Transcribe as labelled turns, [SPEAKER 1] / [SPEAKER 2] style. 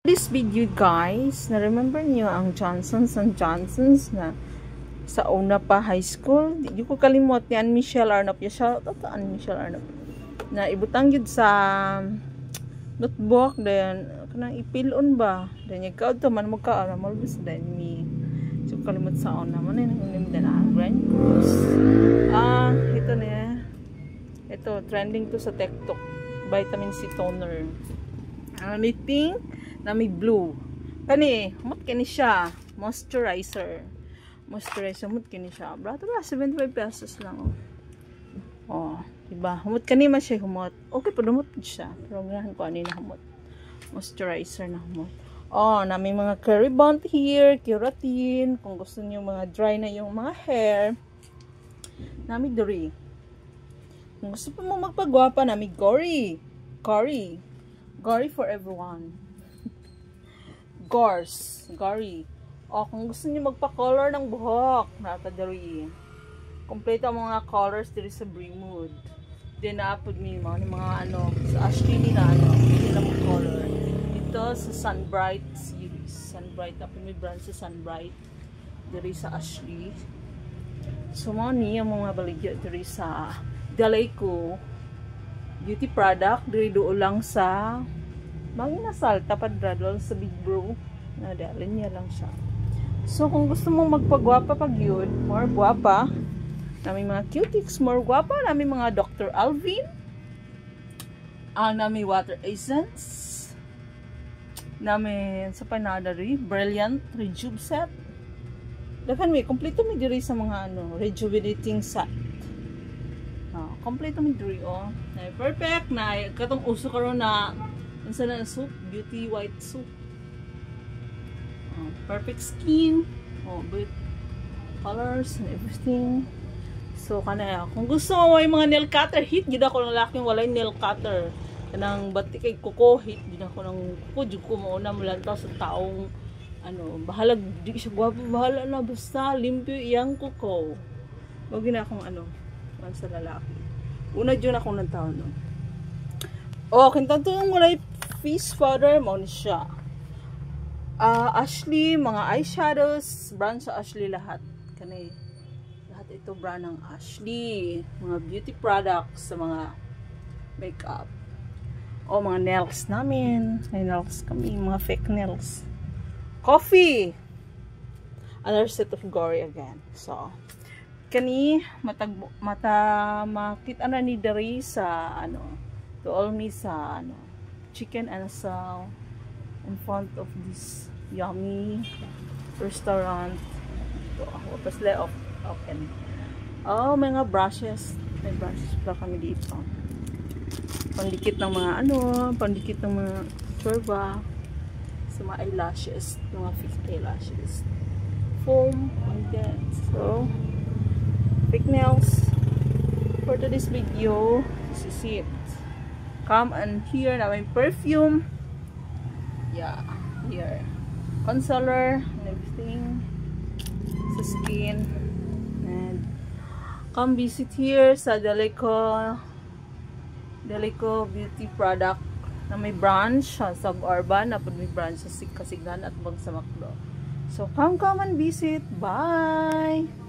[SPEAKER 1] This video guys, na-remember niyo ang Johnson's & Johnson's na sa una pa high school? Di ko kalimot ni Ann Michelle Arnop. Shout out to Ann Michelle Arnop. Na ibutang yun sa notebook, then kanang ipilon ba? Then ikaw to man mo ka, malbis then me. So kalimot sa una mo na yung din ang brand cruise. Ito na. Ito, trending to sa TikTok. Vitamin C toner. May pink na may blue. Kani, humot kani siya. Moisturizer. Humot kani siya. Brato ba? 75 pesos lang. Oh, diba? Humot kani man siya humot. Okay, pa humot siya. Pero ganahan ko ano na humot. Moisturizer na humot. Oh, na may mga curry bond here, keratin. Kung gusto niyo mga dry na yung mga hair. Nami diri. Kung gusto pa mo magpagwapa, nami gory. Gory for everyone. Gory. O, kung gusto niyo magpa-color ng buhok, natadari. Kompleto ang mga colors dito sa Bremood. Then, na-upload niyo mga ano, sa Ashley nila, nila mag-color. Ito sa Sunbright series. Sunbright, tapos may brand sa Sunbright. Dito sa Ashley. So, mga mga baligya dito sa Daleco beauty product. Dito lang sa Manginasal, tapad radol sa Big Bro. Nadalin niya lang siya. So, kung gusto mong magpagwapa pag yun, more guwapa, namin mga cutics, more guwapa, namin mga Dr. Alvin, namin water essence, namin sa panadari, Brilliant Rejuve set. Dakan may, kompleto may diri sa mga ano, rejuvenating set. Kompleto may diri, oh. Perfect, na katong uso karon na unsa na soup, beauty white soup. Perfect skin. With colors and everything. So kana kung gusto mo may mga nail cutter, hit gid ako ng laking walay nail cutter. Kanang bati kay kuko, hit gid ako ng kuko, jud ko mauna mulantaw sa taong ano, bahala di siya gwapo, bahala na basta limpyo iyang kuko. Wag na akong ano, man sa lalaki. Una jud ako ng taon no. Kintanto yung walay face powder mo siya. Ashley, mga eyeshadows, brand sa Ashley lahat. Kani, lahat ito brand ng Ashley. Mga beauty products sa mga makeup. Mga nails namin. May nails kami, mga fake nails. Coffee! Another set of gory again. So, kani, makita na ni Dari sa, to all me sa, chicken and sal in front of this yummy restaurant. Tapos lay open. Mga brushes. May brushes pa kami dito. Pandikit ng mga pandikit ng mga sorba sa mga eyelashes, mga fake eyelashes. Foam, and then so fake nails. For today's video, this is it. Come and here na may perfume. Yeah, here. Concealer and everything. Sa skin. And come visit here sa Daleco beauty product na may branch sa Suburban, na may branch sa Kasiglan at Bangsamacdo. So come and visit. Bye!